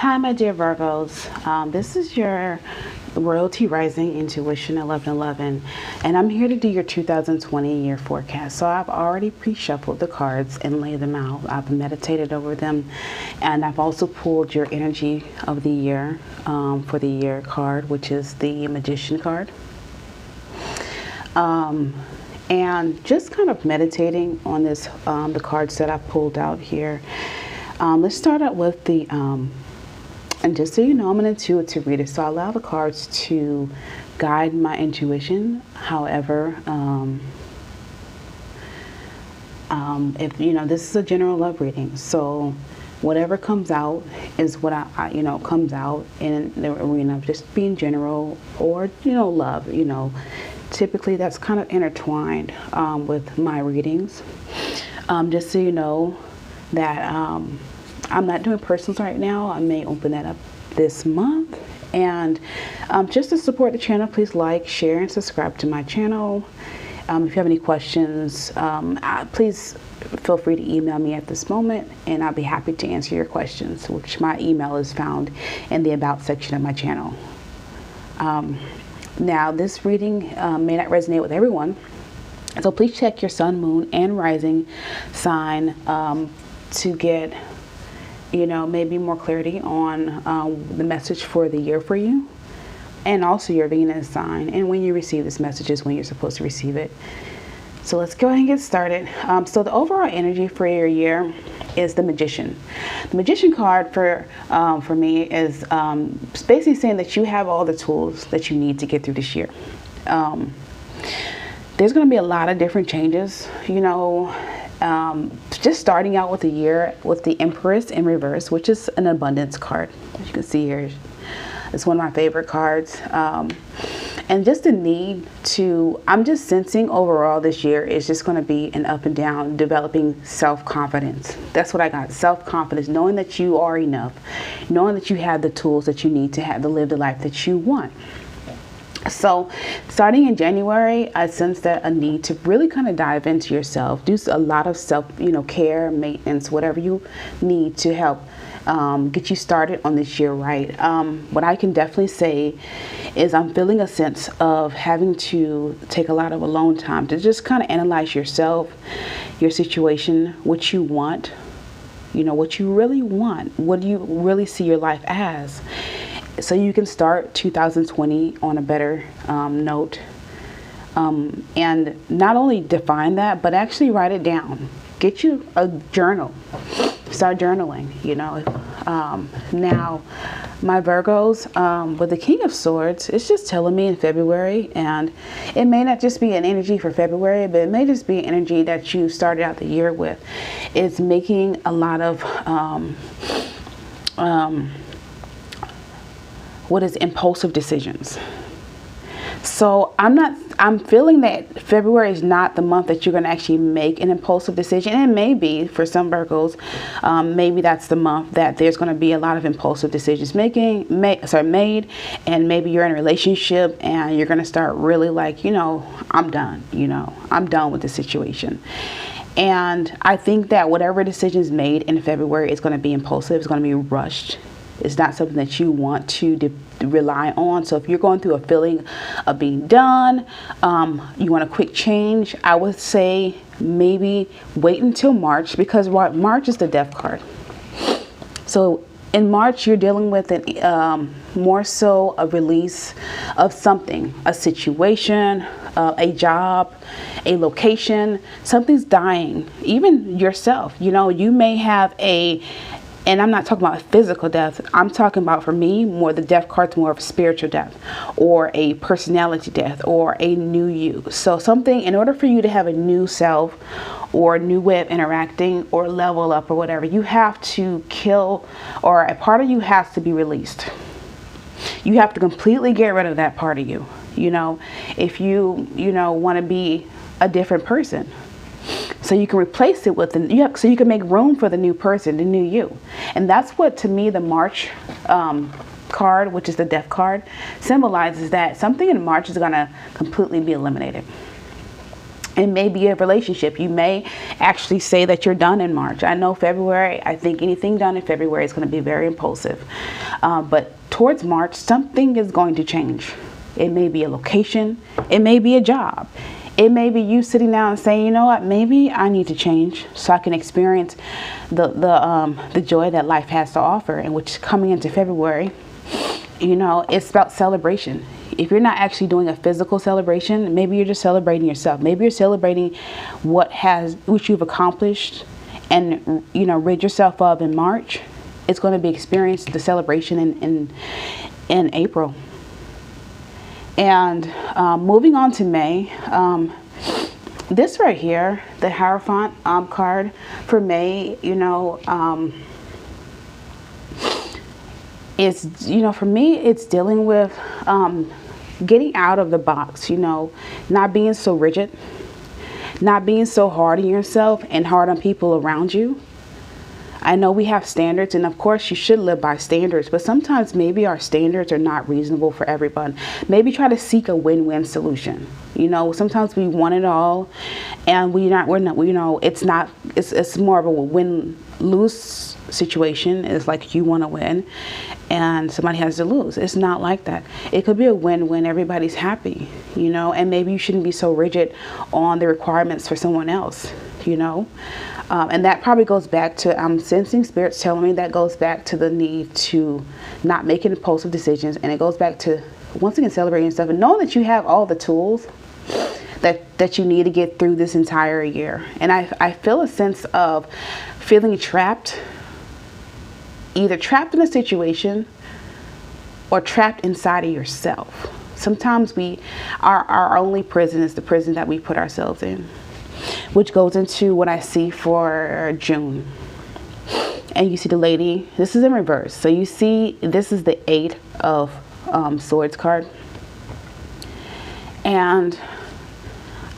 Hi, my dear Virgos. This is your Royalty Rising Intuition 1111, and I'm here to do your 2020 year forecast. So I've already pre-shuffled the cards and laid them out. I've meditated over them, and I've also pulled your energy of the year for the year card, which is the Magician card. And just kind of meditating on this, the cards that I pulled out here. Let's start out with the, and just so you know, I'm an intuitive reader, so I allow the cards to guide my intuition. However, if you know, this is a general love reading, so whatever comes out is what I comes out in the arena of just being general or love. Typically that's kind of intertwined with my readings. Just so you know that I'm not doing personals right now. I may open that up this month. And just to support the channel, please like, share, and subscribe to my channel. If you have any questions, please feel free to email me at this moment, and I'll be happy to answer your questions, which my email is found in the About section of my channel. Now, this reading may not resonate with everyone, so please check your sun, moon, and rising sign to get maybe more clarity on the message for the year for you, and also your Venus sign, and when you receive this message is when you're supposed to receive it. So let's go ahead and get started. So the overall energy for your year is the Magician. The Magician card for me is basically saying that you have all the tools that you need to get through this year. There's going to be a lot of different changes, just starting out with the year with the Empress in reverse, which is an abundance card. As you can see here, it's one of my favorite cards. And just the need to, I'm just sensing overall this year is just going to be an up and down, developing self-confidence. That's what I got, self-confidence, knowing that you are enough, knowing that you have the tools that you need to have to live the life that you want. So starting in January, I sense that a need to really kind of dive into yourself, do a lot of self, care, maintenance, whatever you need to help get you started on this year right. What I can definitely say is I'm feeling a sense of having to take a lot of alone time to just kind of analyze yourself, your situation, what you want, what you really want, what do you really see your life as, so you can start 2020 on a better note, and not only define that, but actually write it down. Get you a journal. Start journaling, Now, my Virgos, with the King of Swords, it's just telling me in February, and it may not just be an energy for February, but it may just be an energy that you started out the year with. It's making a lot of what is impulsive decisions. So I'm feeling that February is not the month that you're going to actually make an impulsive decision. And maybe for some Virgos, maybe that's the month that there's going to be a lot of impulsive decisions made, and maybe you're in a relationship and you're going to start really like, I'm done, I'm done with the situation. And I think that whatever decision is made in February is going to be impulsive, it's going to be rushed. It's not something that you want to rely on. So if you're going through a feeling of being done, you want a quick change, I would say maybe wait until March, because March is the death card. So in March, you're dealing with more so a release of something, a situation, a job, a location. Something's dying, even yourself. You may have and I'm not talking about physical death. I'm talking about, for me, more the death card's more of a spiritual death, or a personality death, or a new you. So something, in order for you to have a new self or a new way of interacting or level up or whatever, you have to kill, or a part of you has to be released. You have to completely get rid of that part of you. If you want to be a different person, so you can replace it with so you can make room for the new person, the new you. And that's what, to me, the March card, which is the death card, symbolizes, that something in March is going to completely be eliminated. It may be a relationship. You may actually say that you're done in March. I know February, I think anything done in February is going to be very impulsive. But towards March, something is going to change. It may be a location. It may be a job. It may be you sitting down and saying, you know what, maybe I need to change so I can experience the joy that life has to offer. And which coming into February, you know, it's about celebration. If you're not actually doing a physical celebration, maybe you're just celebrating yourself. Maybe you're celebrating what you've accomplished, and you know, rid yourself of in March. It's going to be experienced the celebration in April. And moving on to May, this right here, the Hierophant card for May, you know, it's, you know, for me, it's dealing with getting out of the box, you know, not being so rigid, not being so hard on yourself and hard on people around you. I know we have standards, and of course you should live by standards, but sometimes maybe our standards are not reasonable for everyone. Maybe try to seek a win-win solution. You know, sometimes we want it all, and we're not, you know, it's more of a win-lose situation. It's like you want to win and somebody has to lose. It's not like that. It could be a win-win. Everybody's happy, you know, and maybe you shouldn't be so rigid on the requirements for someone else, you know. And that probably goes back to, I'm sensing spirits telling me that goes back to the need to not making impulsive decisions. And it goes back to, once again, celebrating yourself and knowing that you have all the tools that you need to get through this entire year. And I feel a sense of feeling trapped, either trapped in a situation or trapped inside of yourself. Sometimes our only prison is the prison that we put ourselves in, which goes into what I see for June. And you see the lady, this is in reverse. So you see, this is the 8 of Swords card. And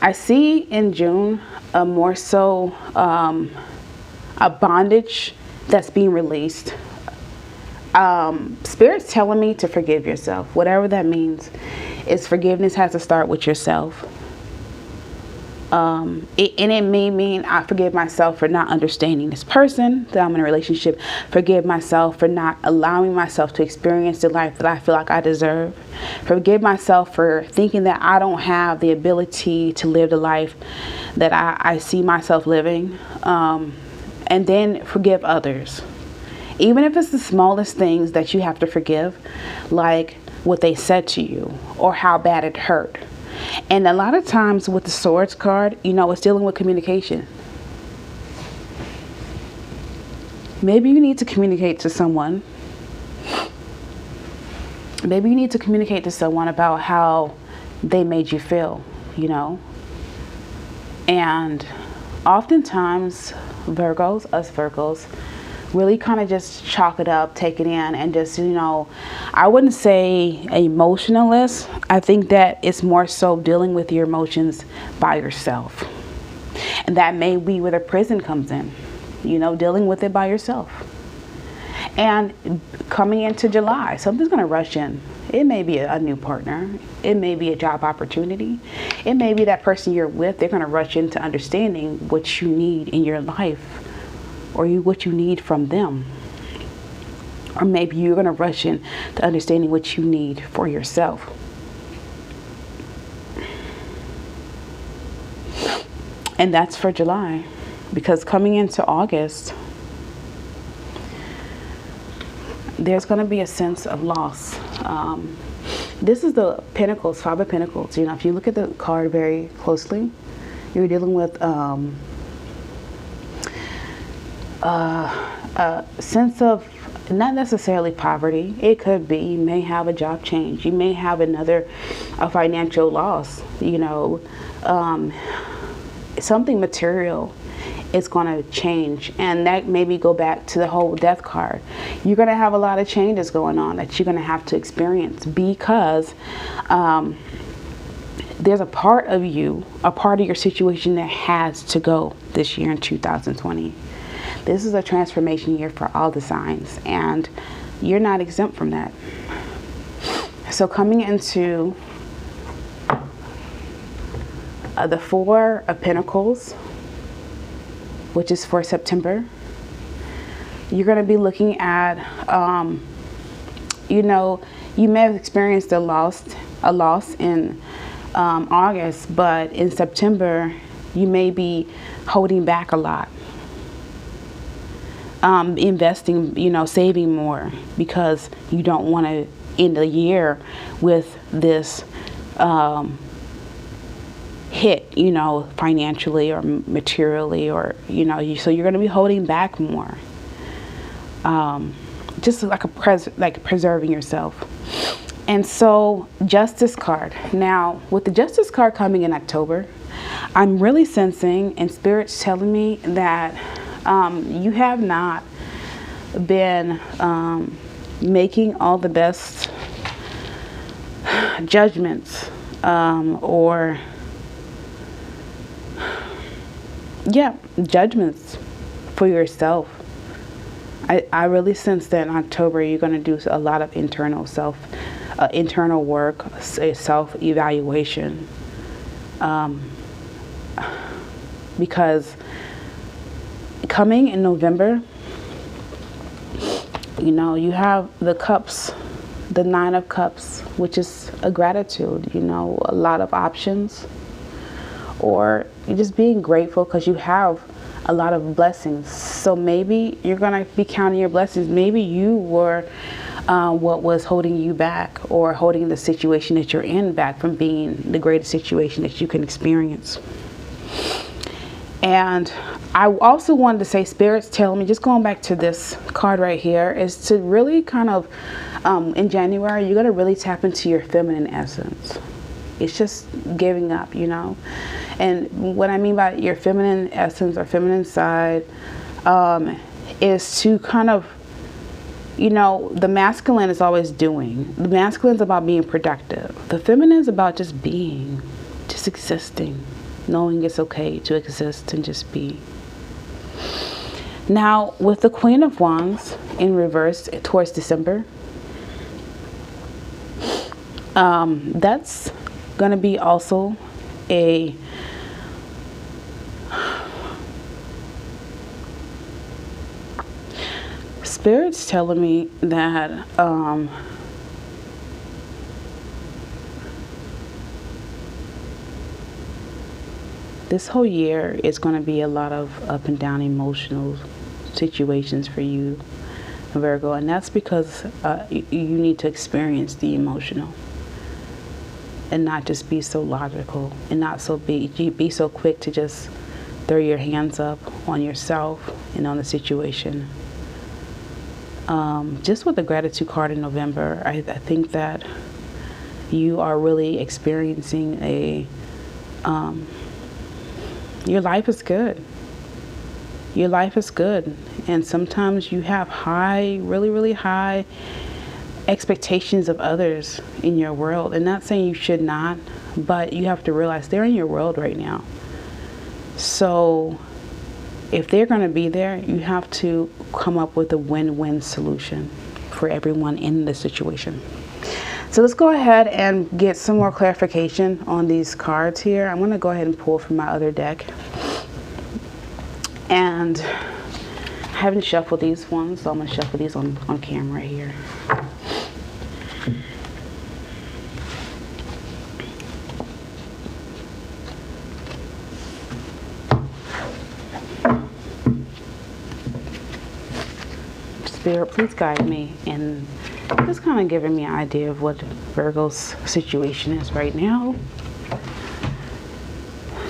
I see in June a more so a bondage that's being released. Spirit's telling me to forgive yourself. Whatever that means, is forgiveness has to start with yourself. It may mean I forgive myself for not understanding this person that I'm in a relationship. Forgive myself for not allowing myself to experience the life that I feel like I deserve. Forgive myself for thinking that I don't have the ability to live the life that I see myself living. And then forgive others. Even if it's the smallest things that you have to forgive, like what they said to you or how bad it hurt. And a lot of times with the Swords card, you know, it's dealing with communication. Maybe you need to communicate to someone. Maybe you need to communicate to someone about how they made you feel, you know. And oftentimes, us Virgos, really kind of just chalk it up, take it in, and just, you know, I wouldn't say emotionalist. I think that it's more so dealing with your emotions by yourself. And that may be where the prison comes in, you know, dealing with it by yourself. And coming into July, something's going to rush in. It may be a new partner. It may be a job opportunity. It may be that person you're with. They're going to rush into understanding what you need in your life, or what you need from them. Or maybe you're going to rush in to understanding what you need for yourself. And that's for July. Because coming into August, there's going to be a sense of loss. This is the Pentacles, 5 of Pentacles. You know, if you look at the card very closely, you're dealing with a sense of not necessarily poverty. It could be you may have a job change. You may have a financial loss. You know, something material is going to change, and that maybe go back to the whole Death card. You're going to have a lot of changes going on that you're going to have to experience, because there's a part of you, a part of your situation that has to go this year in 2020. This is a transformation year for all the signs, and you're not exempt from that. So coming into The Four of Pentacles, which is for September. You're going to be looking at, you know, you may have experienced a loss in August, but in September, you may be holding back a lot. Investing, you know, saving more because you don't want to end the year with this hit, you know, financially or materially, or, you know, so you're going to be holding back more. Just like preserving yourself. And so, Justice card. Now, with the Justice card coming in October, I'm really sensing, and Spirit's telling me that you have not been making all the best judgments judgments for yourself. I really sense that in October you're going to do a lot of internal work, self-evaluation, because coming in November, you know, you have the cups, the Nine of Cups, which is a gratitude, you know, a lot of options, or you're just being grateful because you have a lot of blessings. So maybe you're going to be counting your blessings. Maybe you were what was holding you back, or holding the situation that you're in back from being the greatest situation that you can experience. And I also wanted to say, Spirit's telling me, just going back to this card right here, is to really kind of, in January, you're going to really tap into your feminine essence. It's just giving up, you know. And what I mean by your feminine essence or feminine side is to kind of, you know, the masculine is always doing. The masculine is about being productive. The feminine is about just being, just existing, knowing it's okay to exist and just be. Now, with the Queen of Wands in reverse towards December, that's going to be also a Spirit's telling me that this whole year is going to be a lot of up and down emotional situations for you, Virgo, and that's because you need to experience the emotional and not just be so logical, and not so be so quick to just throw your hands up on yourself and on the situation. Just with the gratitude card in November, I think that you are really experiencing your life is good. Your life is good. And sometimes you have really, really high expectations of others in your world. And not saying you should not, but you have to realize they're in your world right now. So if they're going to be there, you have to come up with a win-win solution for everyone in the situation. So let's go ahead and get some more clarification on these cards here. I'm going to go ahead and pull from my other deck. And I haven't shuffled these ones, so I'm going to shuffle these on camera here. Spirit, please guide me in just kind of giving me an idea of what Virgo's situation is right now.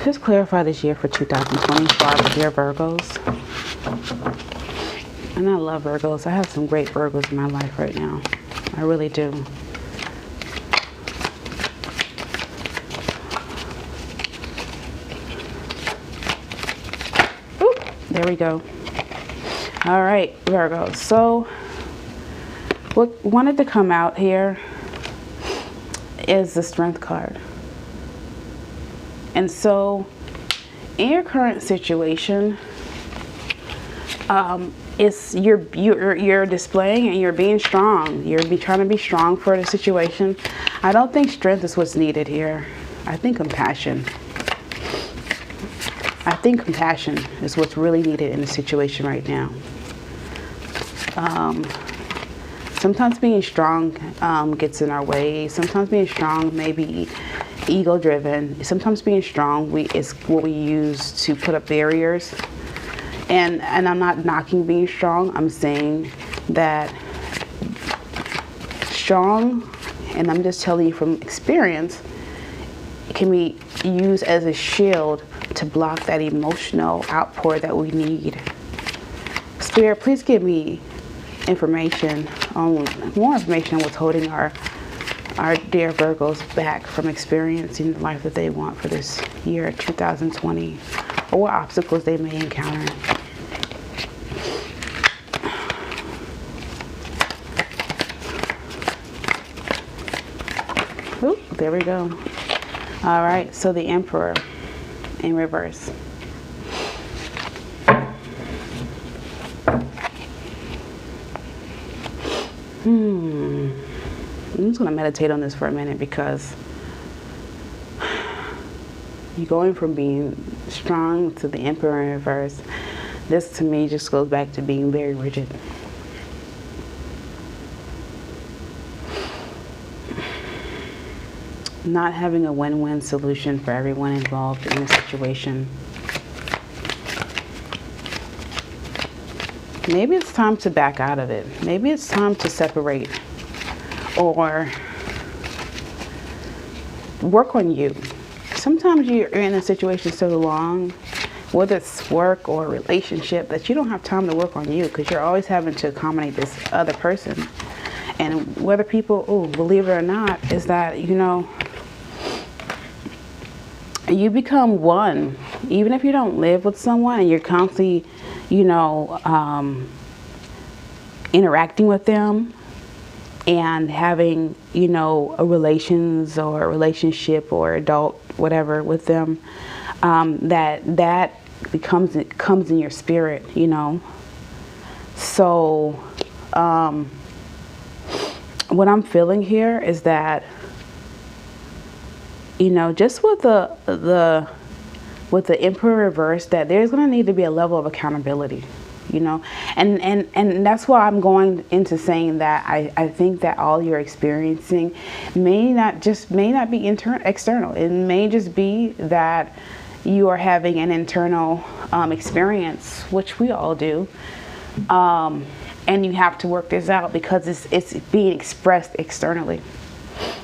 Just clarify this year for 2025 with your Virgos. And I love Virgos. I have some great Virgos in my life right now. I really do. Oop, there we go. All right, Virgo. So what wanted to come out here is the Strength card. And so in your current situation, you're displaying and you're being strong. You're trying to be strong for the situation. I don't think strength is what's needed here. I think compassion. I think compassion is what's really needed in the situation right now. Sometimes being strong gets in our way. Sometimes being strong may be ego-driven. Sometimes being strong is what we use to put up barriers. And I'm not knocking being strong. I'm saying that strong, and I'm just telling you from experience, can be used as a shield to block that emotional outpour that we need. Spirit, please give me more information on what's holding our dear Virgos back from experiencing the life that they want for this year 2020, or what obstacles they may encounter. Ooh, there we go. All right, so the Emperor in reverse. I'm just going to meditate on this for a minute, because you're going from being strong to the Emperor in reverse. This to me just goes back to being very rigid. Not having a win-win solution for everyone involved in the situation. Maybe it's time to back out of it. Maybe it's time to separate or work on you. Sometimes you're in a situation so long, whether it's work or a relationship, that you don't have time to work on you, because you're always having to accommodate this other person. And whether people believe it or not, is that, you become one. Even if you don't live with someone and you're constantly, interacting with them and having, a relationship or adult whatever with them, that comes in your spirit, So, what I'm feeling here is that, just with the Emperor reverse, that there's going to need to be a level of accountability, and that's why I'm going into saying that I think that all you're experiencing may not be external. It may just be that you are having an internal experience, which we all do, and you have to work this out, because it's being expressed externally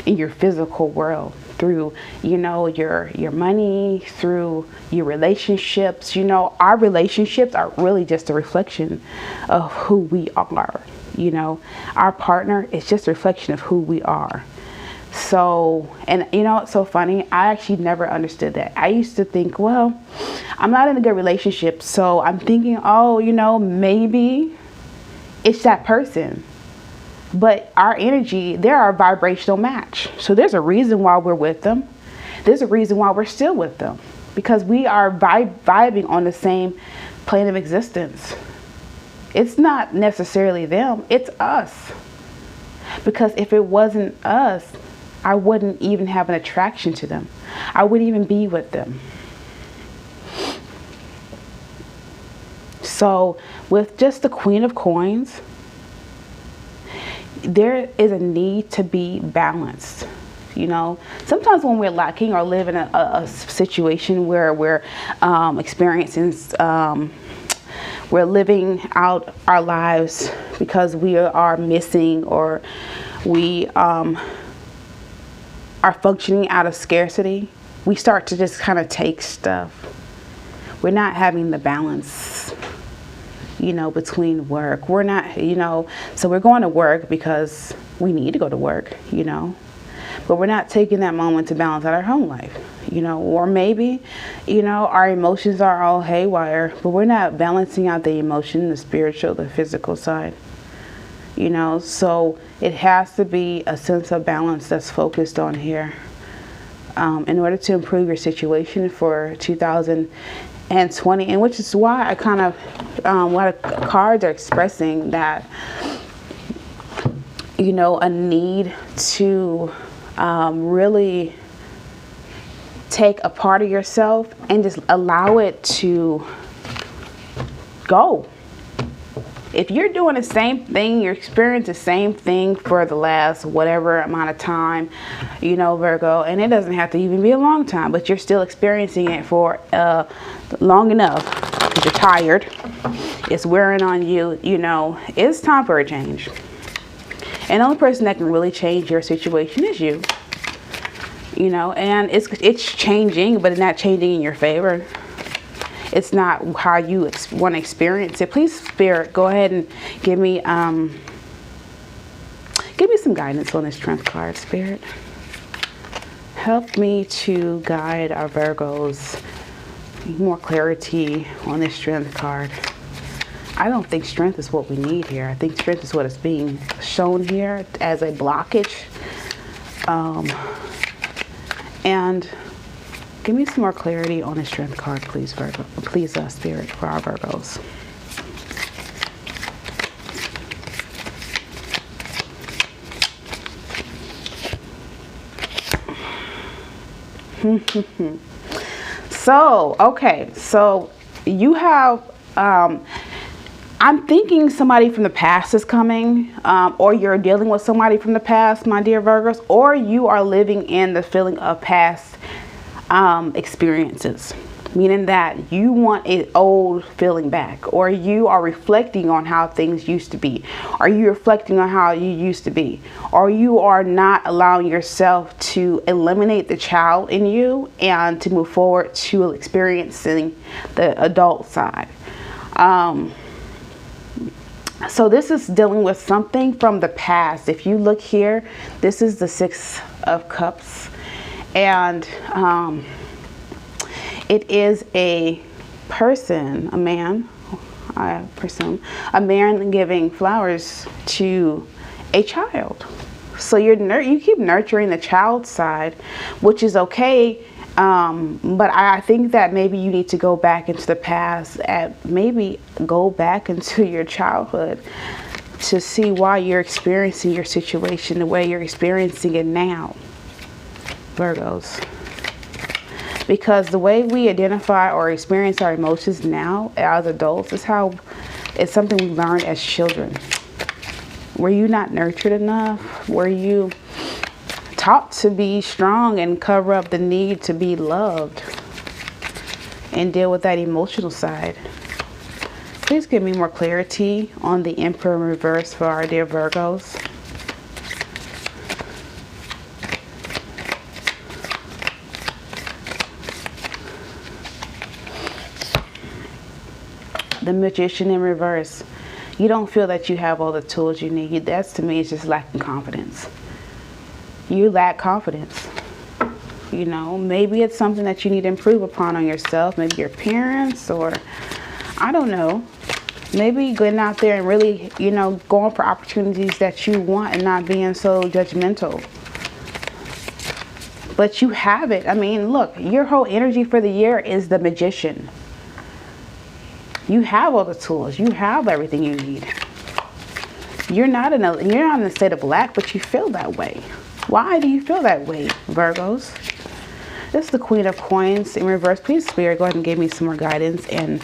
in your physical world, through your money, through your relationships. Our relationships are really just a reflection of who we are. Our partner is just a reflection of who we are. So, and it's so funny, I actually never understood that. I used to think, well, I'm not in a good relationship, so I'm thinking, maybe it's that person. But our energy, they're our vibrational match. So there's a reason why we're with them. There's a reason why we're still with them. Because we are vibing on the same plane of existence. It's not necessarily them, it's us. Because if it wasn't us, I wouldn't even have an attraction to them. I wouldn't even be with them. So with just the Queen of Coins, there is a need to be balanced. Sometimes when we're lacking or live in a situation where we're experiencing, we're living out our lives because we are missing, or we are functioning out of scarcity, we start to just kind of take stuff. We're not having the balance, between work. We're not, so we're going to work because we need to go to work, but we're not taking that moment to balance out our home life, or maybe, our emotions are all haywire, but we're not balancing out the emotion, the spiritual, the physical side, so it has to be a sense of balance that's focused on here, in order to improve your situation for 2020, and which is why I kind of, what cards are expressing that, a need to really take a part of yourself and just allow it to go. If you're doing the same thing, you're experiencing the same thing for the last whatever amount of time, you know, Virgo, and it doesn't have to even be a long time, but you're still experiencing it for long enough because you're tired, it's wearing on you, you know, it's time for a change. And the only person that can really change your situation is you. You know, and it's changing, but it's not changing in your favor. It's not how you want to experience it. Please, Spirit, go ahead and give me some guidance on this Strength card, Spirit. Help me to guide our Virgos. More clarity on this Strength card. I don't think strength is what we need here. I think strength is what is being shown here as a blockage. And give me some more clarity on the Strength card, please, Virgo. Please, Spirit, for our Virgos. So, okay. So, you have... I'm thinking somebody from the past is coming, or you're dealing with somebody from the past, my dear Virgos, or you are living in the feeling of past experiences, meaning that you want an old feeling back, or you are reflecting on how things used to be, or you reflecting on how you used to be, or you are not allowing yourself to eliminate the child in you and to move forward to experiencing the adult side. So this is dealing with something from the past. If you look here, this is the Six of Cups. And it is a person, a man, I presume, a man giving flowers to a child. So you keep nurturing the child side, which is okay. But I think that maybe you need to go back into the past and maybe go back into your childhood to see why you're experiencing your situation the way you're experiencing it now, Virgos. Because the way we identify or experience our emotions now as adults is how it's something we learned as children. Were you not nurtured enough? Were you taught to be strong and cover up the need to be loved and deal with that emotional side? Please give me more clarity on the Emperor in reverse for our dear Virgos. The Magician in reverse. You don't feel that you have all the tools you need. That's, to me, it's just lacking confidence. You lack confidence. You know, maybe it's something that you need to improve upon on yourself. Maybe your appearance, or I don't know. Maybe getting out there and really, you know, going for opportunities that you want and not being so judgmental. But you have it. I mean, look, your whole energy for the year is the Magician. You have all the tools. You have everything you need. You're not in a state of lack, but you feel that way. Why do you feel that way, Virgos? This is the Queen of Coins in reverse. Please, Spirit, go ahead and give me some more guidance and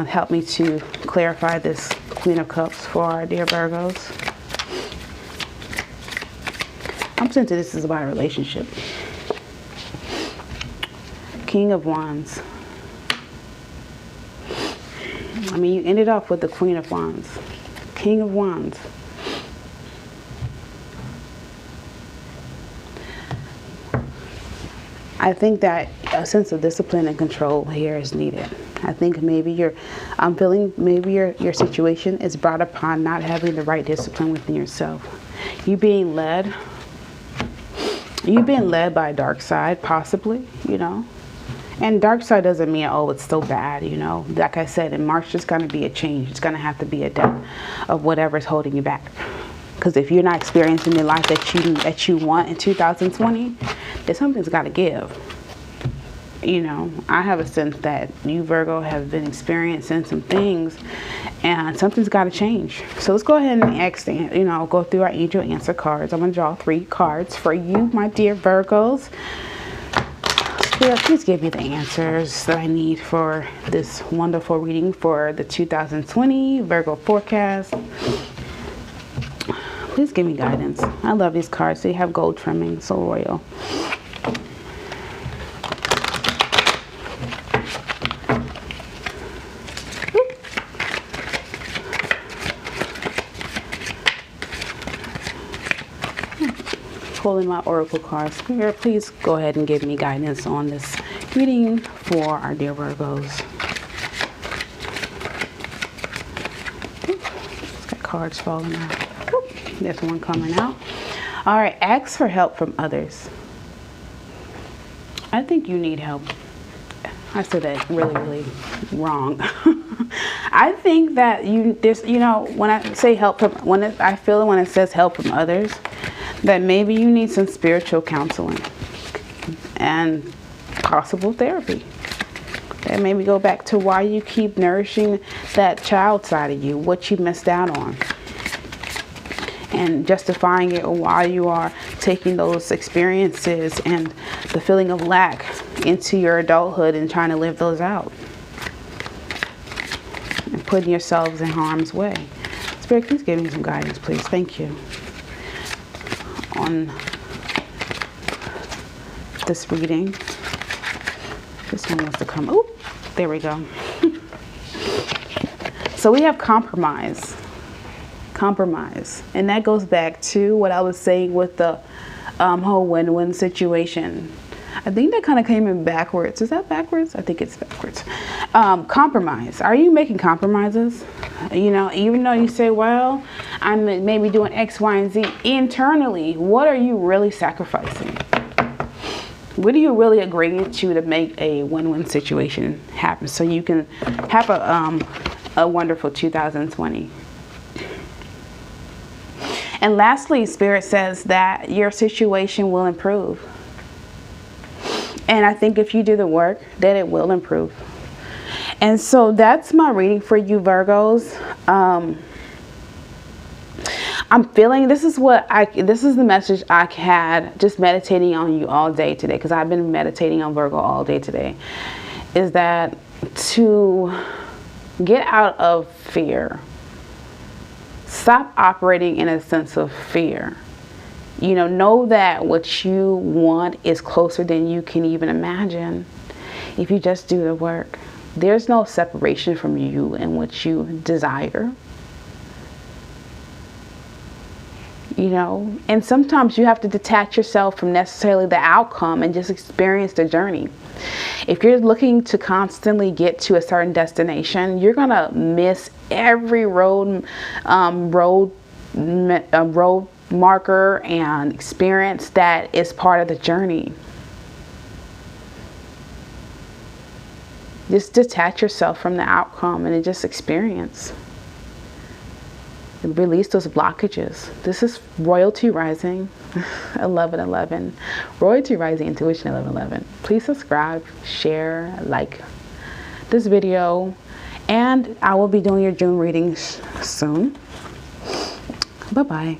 help me to clarify this Queen of Cups for our dear Virgos. I'm sensing this is about a relationship. King of Wands. I mean, you ended off with the Queen of Wands. King of Wands. I think that a sense of discipline and control here is needed. I think maybe I'm feeling maybe your situation is brought upon not having the right discipline within yourself. You're being led by a dark side, possibly, you know. And dark side doesn't mean, oh, it's so bad, you know. Like I said, in March, there's going to be a change. It's going to have to be a death of whatever's holding you back. Because if you're not experiencing the life that you want in 2020, then something's got to give. You know, I have a sense that you, Virgo, have been experiencing some things, and something's got to change. So let's go ahead and go through our angel answer cards. I'm going to draw 3 cards for you, my dear Virgos. Spirit, please give me the answers that I need for this wonderful reading for the 2020 Virgo forecast. Please give me guidance. I love these cards. They have gold trimming, so royal. Pulling my oracle cards. Spirit, please go ahead and give me guidance on this reading for our dear Virgos. It's got cards falling out. There's one coming out. All right, ask for help from others. I think you need help. I said that really wrong. I think that when I say help from, when it says help from others, that maybe you need some spiritual counseling and possible therapy. And maybe go back to why you keep nourishing that child side of you, what you missed out on, and justifying it, or why you are taking those experiences and the feeling of lack into your adulthood and trying to live those out and putting yourselves in harm's way. Spirit, please give me some guidance, please. Thank you. On this reading, this one wants to come. Oh, there we go. So we have compromise, and that goes back to what I was saying with the whole win-win situation. I think that kind of came in backwards. Is that backwards? I think it's backwards. Compromise. Are you making compromises? Even though you say, well, I'm maybe doing X, Y, and Z, internally, what are you really sacrificing? What are you really agreeing to make a win-win situation happen so you can have a wonderful 2020? And lastly, Spirit says that your situation will improve. And I think if you do the work, then it will improve. And so that's my reading for you, Virgos. I'm feeling this is the message I had just meditating on you all day today, because I've been meditating on Virgo all day today, is that to get out of fear. Stop operating in a sense of fear. Know that what you want is closer than you can even imagine if you just do the work. There's no separation from you and what you desire. And sometimes you have to detach yourself from necessarily the outcome and just experience the journey. If you're looking to constantly get to a certain destination, you're gonna miss every road marker and experience that is part of the journey. Just detach yourself from the outcome and just experience. And release those blockages. This is Royalty Rising 1111. Royalty Rising Intuition 1111. Please subscribe, share, like this video, and I will be doing your June readings soon. Bye-bye.